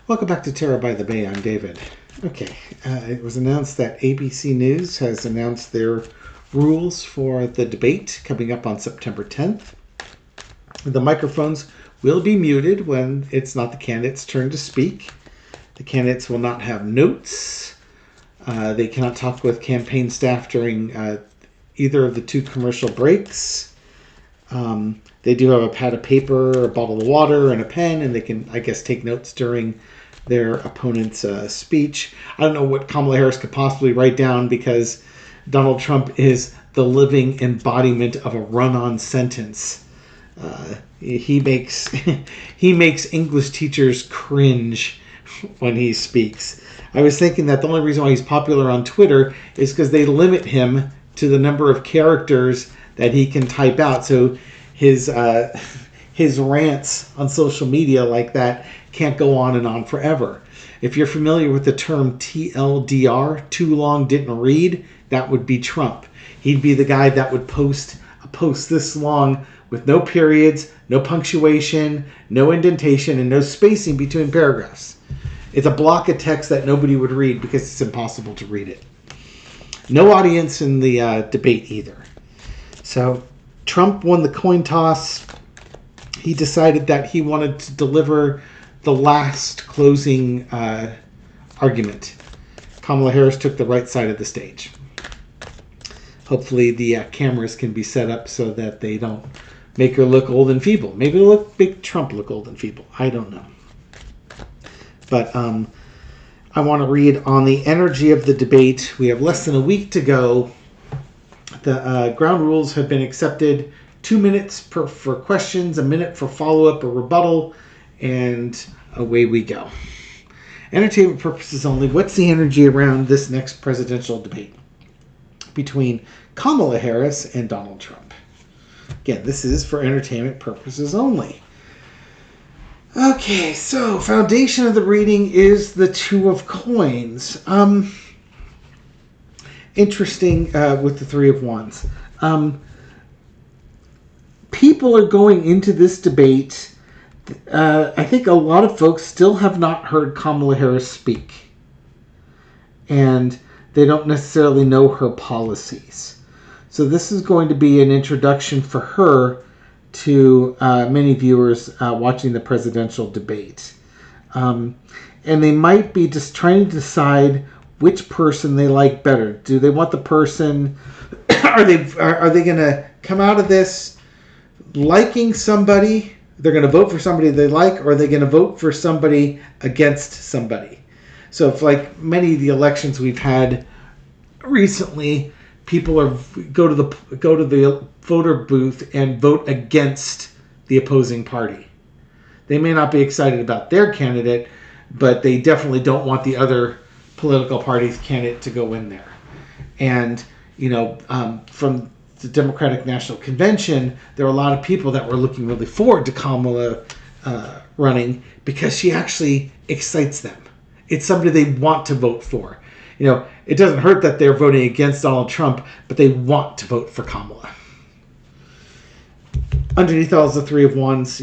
Welcome back to Terra by the Bay. I'm David. Okay, it was announced that ABC News has announced their rules for the debate coming up on September 10th. The microphones will be muted when it's not the candidate's turn to speak. The candidates will not have notes. They cannot talk with campaign staff during either of the two commercial breaks. They do have a pad of paper, a bottle of water, and a pen, and they can, I guess, take notes during their opponent's speech. I don't know what Kamala Harris could possibly write down because Donald Trump is the living embodiment of a run-on sentence. He makes English teachers cringe when he speaks. I was thinking that the only reason why he's popular on Twitter is because they limit him to the number of characters that he can type out. So his rants on social media like that can't go on and on forever. If you're familiar with the term TLDR, too long didn't read, that would be Trump. He'd be the guy that would post a post this long with no periods, no punctuation, no indentation, and no spacing between paragraphs. It's a block of text that nobody would read because it's impossible to read it. No audience in the debate either. So Trump won the coin toss. He decided that he wanted to deliver the last closing argument. Kamala Harris took the right side of the stage. Hopefully the cameras can be set up so that they don't make her look old and feeble. Maybe it'll make Trump look old and feeble. I don't know. But I want to read on the energy of the debate. We have less than a week to go. The ground rules have been accepted. 2 minutes for questions, a minute for follow-up or rebuttal, and away we go. Entertainment purposes only. What's the energy around this next presidential debate between Kamala Harris and Donald Trump? Again, this is for entertainment purposes only. Okay, so foundation of the reading is the Two of Coins. Interesting with the Three of Wands. People are going into this debate. I think a lot of folks still have not heard Kamala Harris speak. And they don't necessarily know her policies. So this is going to be an introduction for her to many viewers watching the presidential debate. And they might be just trying to decide which person they like better. Do they want the person... Are they going to come out of this liking somebody? They're going to vote for somebody they like, or are they going to vote for somebody against somebody? So if, like many of the elections we've had recently, people go to the voter booth and vote against the opposing party. They may not be excited about their candidate, but they definitely don't want the other political party's candidate to go in there. And from the Democratic National Convention, there are a lot of people that were looking really forward to Kamala running because she actually excites them. It's somebody they want to vote for. It doesn't hurt that they're voting against Donald Trump, but they want to vote for Kamala. Underneath all is the Three of Wands.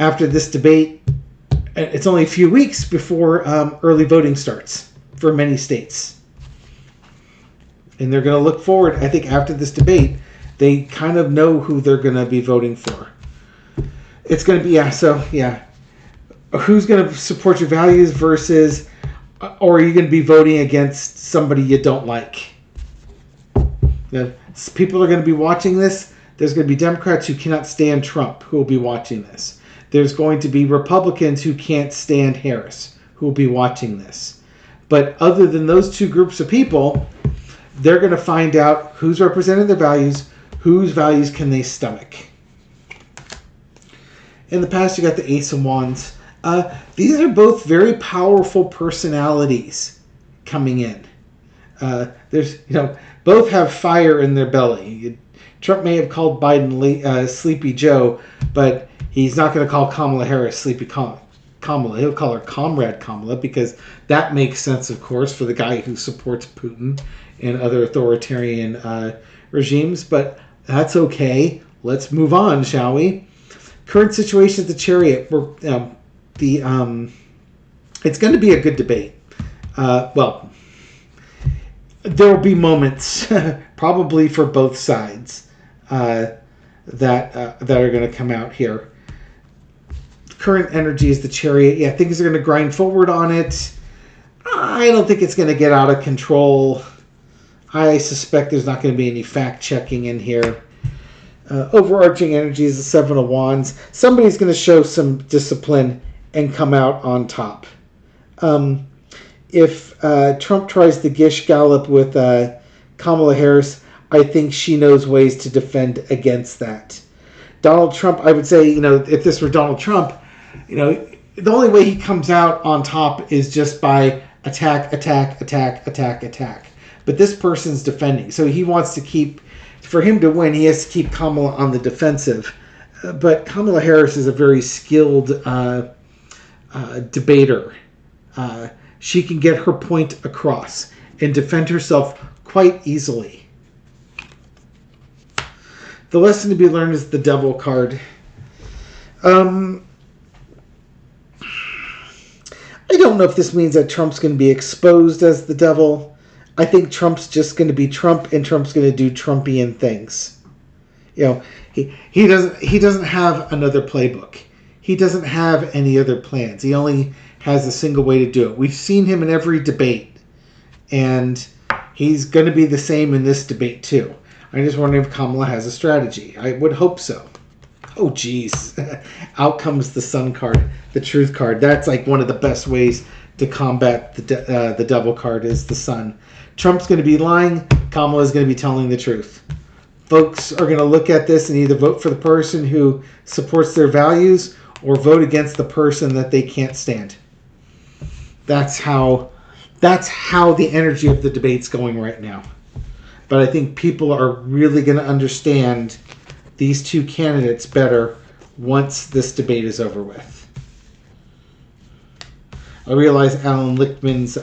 After this debate, it's only a few weeks before early voting starts for many states. And they're going to look forward, I think, after this debate, they kind of know who they're going to be voting for. It's going to be, who's going to support your values versus, or are you going to be voting against somebody you don't like? People are going to be watching this. There's going to be Democrats who cannot stand Trump who will be watching this. There's going to be Republicans who can't stand Harris who will be watching this. But other than those two groups of people, they're going to find out who's representing their values, whose values can they stomach. In the past, you got the Ace of Wands. These are both very powerful personalities coming in. Both have fire in their belly. Trump may have called Biden Sleepy Joe, but he's not going to call Kamala Harris Sleepy Kamala. He'll call her Comrade Kamala because that makes sense, of course, for the guy who supports Putin and other authoritarian regimes. But that's okay. Let's move on, shall we? Current situation at the Chariot. The It's going to be a good debate. Well, there will be moments, probably for both sides, that are going to come out here. Current energy is the Chariot. Yeah, things are going to grind forward on it. I don't think it's going to get out of control. I suspect there's not going to be any fact-checking in here. Overarching energy is the Seven of Wands. Somebody's going to show some discipline and come out on top. If Trump tries to gish gallop with Kamala Harris, I think she knows ways to defend against that. Donald Trump, I would say, if this were Donald Trump, the only way he comes out on top is just by attack. But this person's defending. So he wants to keep, for him to win, he has to keep Kamala on the defensive. But Kamala Harris is a very skilled debater. She can get her point across and defend herself quite easily. The lesson to be learned is the Devil card. I don't know if this means that Trump's going to be exposed as the devil. I think Trump's just going to be Trump, and Trump's going to do Trumpian things. He doesn't have another playbook. He doesn't have any other plans. He only has a single way to do it. We've seen him in every debate, and he's going to be the same in this debate too. I'm just wondering if Kamala has a strategy. I would hope so. Oh, geez. Out comes the Sun card, the Truth card. That's like one of the best ways to combat the Devil card is the Sun. Trump's going to be lying. Kamala's going to be telling the truth. Folks are going to look at this and either vote for the person who supports their values or vote against the person that they can't stand. That's how the energy of the debate's going right now. But I think people are really going to understand these two candidates better once this debate is over with. I realize Alan Lichtman's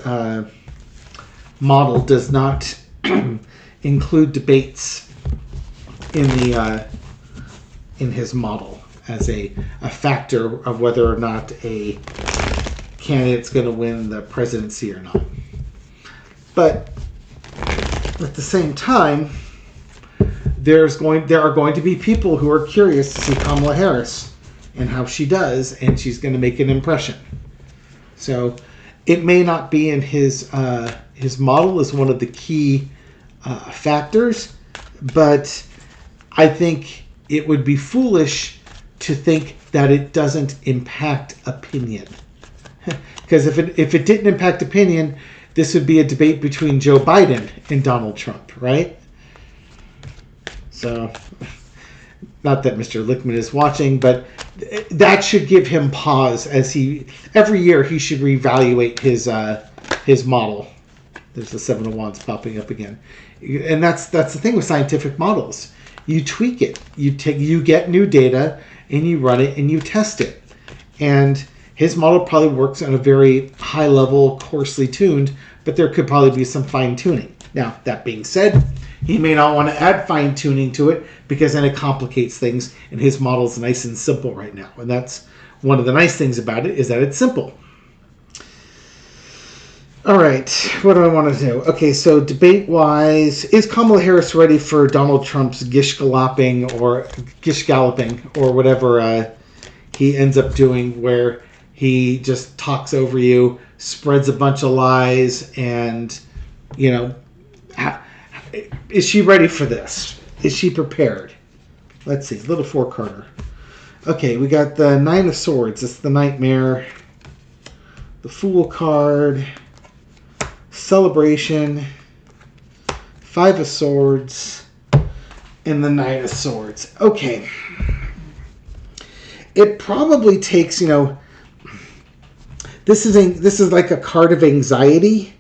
model does not include debates in his model as a factor of whether or not a candidate's going to win the presidency or not. But at the same time, there are going to be people who are curious to see Kamala Harris and how she does, and she's going to make an impression. So it may not be in his model as one of the key factors, but I think it would be foolish to think that it doesn't impact opinion. Because if it didn't impact opinion, this would be a debate between Joe Biden and Donald Trump, right? So, not that Mr. Lichtman is watching, but that should give him pause as every year he should reevaluate his model. There's the Seven of Wands popping up again. And that's the thing with scientific models. You tweak it. You get new data and you run it and you test it. And his model probably works on a very high level, coarsely tuned, but there could probably be some fine tuning. Now, that being said, he may not want to add fine tuning to it because then it complicates things, and his model is nice and simple right now. And that's one of the nice things about it, is that it's simple. All right, what do I want to do? Okay, so debate-wise, is Kamala Harris ready for Donald Trump's gish galloping or whatever he ends up doing, where he just talks over you, spreads a bunch of lies, and, is she ready for this? Is she prepared? Let's see, little four-carder. Okay, we got the Nine of Swords. It's the Nightmare. The Fool card. Celebration. Five of Swords. And the Knight of Swords. Okay. It probably takes, this is like a card of anxiety.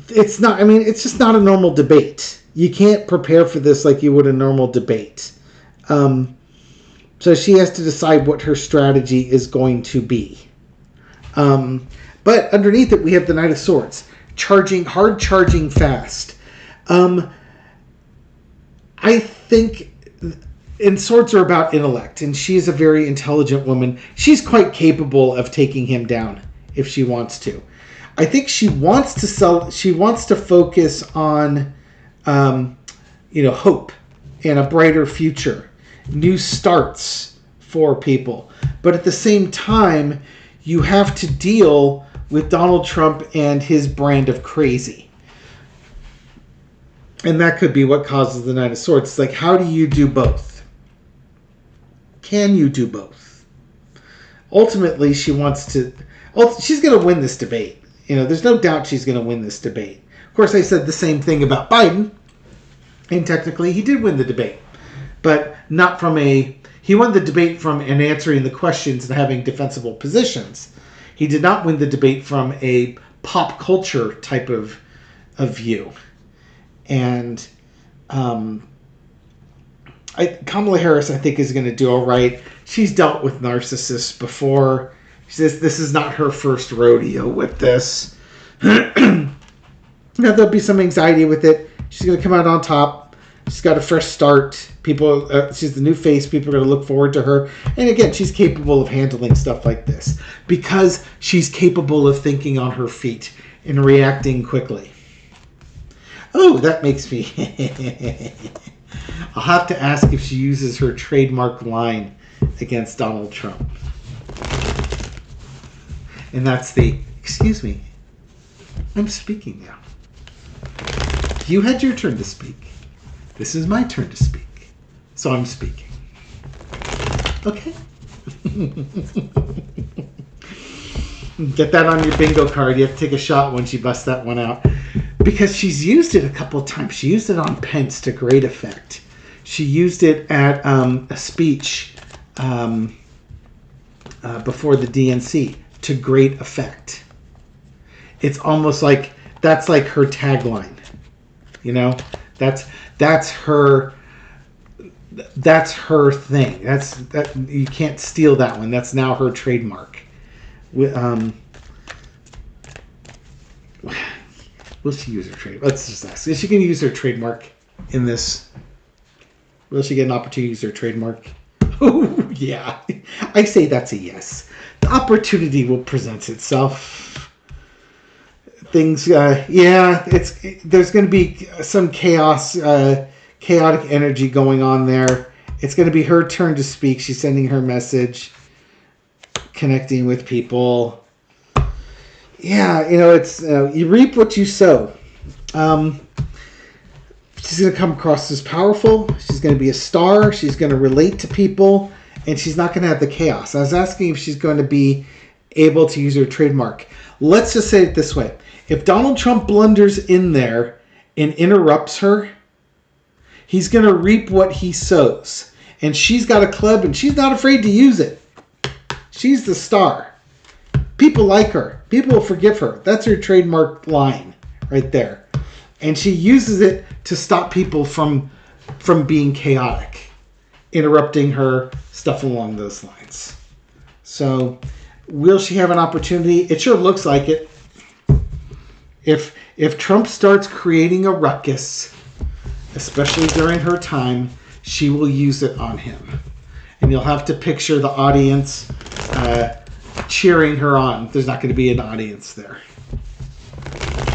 It's not, it's just not a normal debate. You can't prepare for this like you would a normal debate. So she has to decide what her strategy is going to be. But underneath it, we have the Knight of Swords. Hard charging fast. I think and swords are about intellect, and she's a very intelligent woman. She's quite capable of taking him down if she wants to. I think she wants to focus on, hope and a brighter future, new starts for people. But at the same time, you have to deal with Donald Trump and his brand of crazy. And that could be what causes the Nine of Swords. It's like, how do you do both? Can you do both? Ultimately, she's going to win this debate. There's no doubt she's going to win this debate. Of course, I said the same thing about Biden. And technically, he did win the debate. But not from he won the debate from answering the questions and having defensible positions. He did not win the debate from a pop culture type of view. And Kamala Harris, I think, is going to do all right. She's dealt with narcissists before. She says this is not her first rodeo with this. Now, there'll be some anxiety with it. She's going to come out on top. She's got a fresh start. She's the new face. People are going to look forward to her. And again, she's capable of handling stuff like this because she's capable of thinking on her feet and reacting quickly. Oh, that makes me... I'll have to ask if she uses her trademark line against Donald Trump. And that's excuse me, I'm speaking now. You had your turn to speak. This is my turn to speak. So I'm speaking. Okay? Get that on your bingo card. You have to take a shot when she busts that one out. Because she's used it a couple of times. She used it on Pence to great effect. She used it at a speech before the DNC to great effect. It's almost like that's like her tagline. That's her thing. That you can't steal that one. That's now her trademark. Will she use her trademark? Let's just ask. Is she going to use her trademark in this? Will she get an opportunity to use her trademark? Oh, yeah. I say that's a yes. The opportunity will present itself. Things, there's going to be some chaotic energy going on there. It's going to be her turn to speak. She's sending her message, connecting with people. Yeah, it's you reap what you sow. She's going to come across as powerful. She's going to be a star. She's going to relate to people, and she's not going to have the chaos. I was asking if she's going to be able to use her trademark. Let's just say it this way. If Donald Trump blunders in there and interrupts her, he's going to reap what he sows. And she's got a club, and she's not afraid to use it. She's the star. People like her. People will forgive her. That's her trademark line right there. And she uses it to stop people from being chaotic, interrupting her, stuff along those lines. So, will she have an opportunity? It sure looks like it. If Trump starts creating a ruckus, especially during her time, she will use it on him. And you'll have to picture the audience cheering her on. There's not going to be an audience there.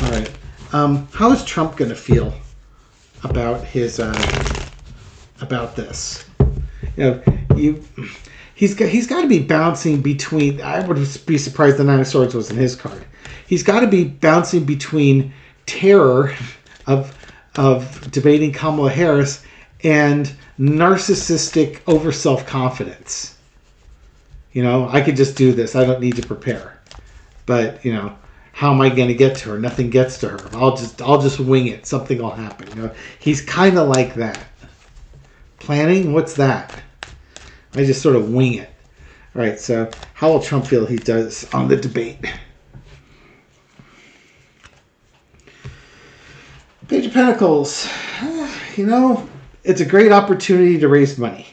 All right. How is Trump going to feel about his about this? He's got to be bouncing between. I would be surprised the Nine of Swords wasn't his card. He's got to be bouncing between terror of debating Kamala Harris and narcissistic over self-confidence. I could just do this. I don't need to prepare. But how am I going to get to her? Nothing gets to her. I'll just wing it. Something will happen. He's kind of like that. Planning? What's that? I just sort of wing it. All right. So how will Trump feel he does on the debate? Page of Pentacles. It's a great opportunity to raise money.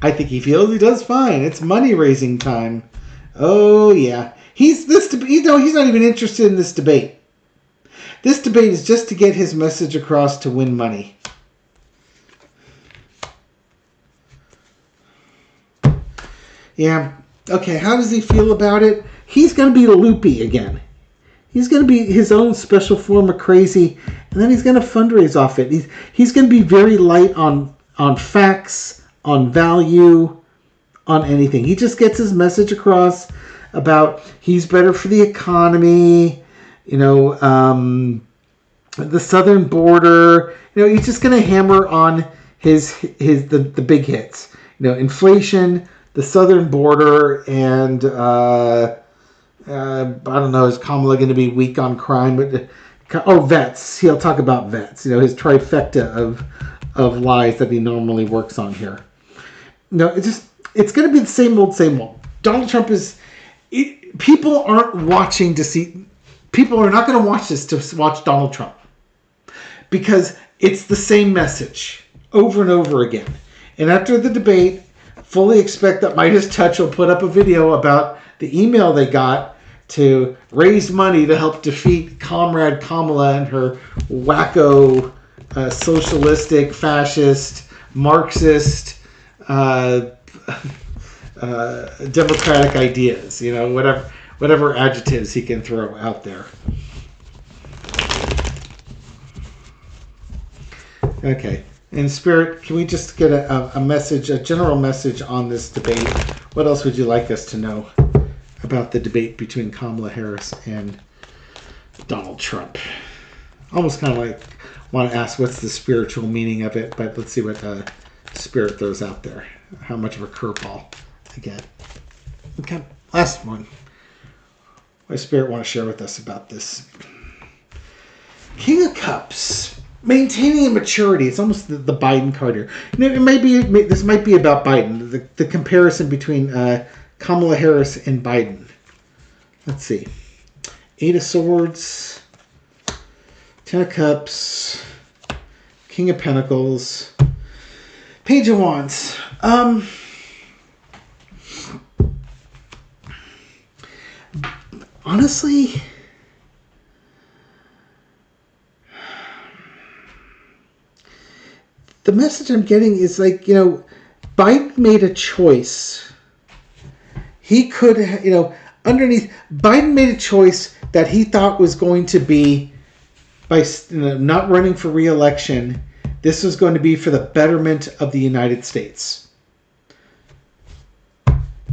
I think he feels he does fine. It's money raising time. Oh yeah. He's not even interested in this debate. This debate is just to get his message across to win money. Yeah. Okay, how does he feel about it? He's going to be loopy again. He's going to be his own special form of crazy, and then he's going to fundraise off it. He's going to be very light on facts, on value, on anything. He just gets his message across about he's better for the economy, the southern border. He's just going to hammer on the big hits. Inflation, the southern border, and I don't know, is Kamala going to be weak on crime? But vets. He'll talk about vets. His trifecta of lies that he normally works on here. It's going to be the same old, same old. Donald Trump people aren't watching to see. People are not going to watch this to watch Donald Trump, because it's the same message over and over again. And after the debate, fully expect that Midas Touch will put up a video about the email they got to raise money to help defeat Comrade Kamala and her wacko socialistic, fascist, Marxist, democratic ideas. Whatever adjectives he can throw out there. Okay. In spirit, can we just get a message, a general message on this debate? What else would you like us to know about the debate between Kamala Harris and Donald Trump? Almost kind of like want to ask what's the spiritual meaning of it, but let's see what spirit throws out there. How much of a curveball I get. Okay, last one. What does spirit want to share with us about this? King of Cups. Maintaining a maturity. It's almost the Biden card here. This might be about Biden. The comparison between Kamala Harris and Biden. Let's see. 8 of Swords, 10 of Cups, King of Pentacles, Page of Wands. Honestly, the message I'm getting is Biden made a choice. He could, underneath, Biden made a choice that he thought was going to be, by not running for re-election, this was going to be for the betterment of the United States.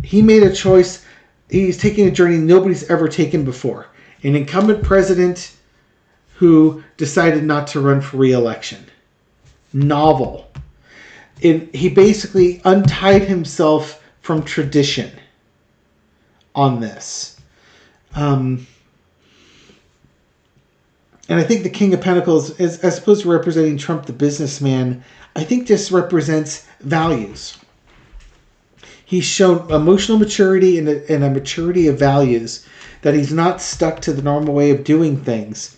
He made a choice. He's taking a journey nobody's ever taken before. An incumbent president who decided not to run for re-election. Novel. He basically untied himself from tradition on this. And I think the King of Pentacles, as opposed to representing Trump the businessman, I think this represents values. He's shown emotional maturity and a maturity of values, that he's not stuck to the normal way of doing things.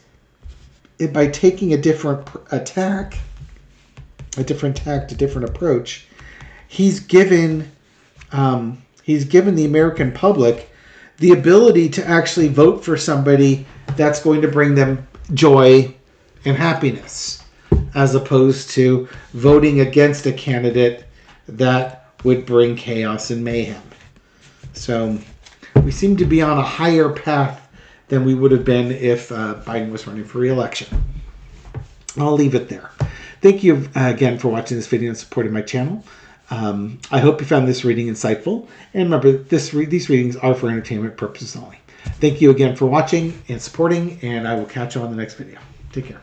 By taking a different tact, a different approach, he's given the American public the ability to actually vote for somebody that's going to bring them joy and happiness, as opposed to voting against a candidate that would bring chaos and mayhem. So we seem to be on a higher path than we would have been if Biden was running for re-election. I'll leave it there. Thank you again for watching this video and supporting my channel. I hope you found this reading insightful. And remember, these readings are for entertainment purposes only. Thank you again for watching and supporting, and I will catch you on the next video. Take care.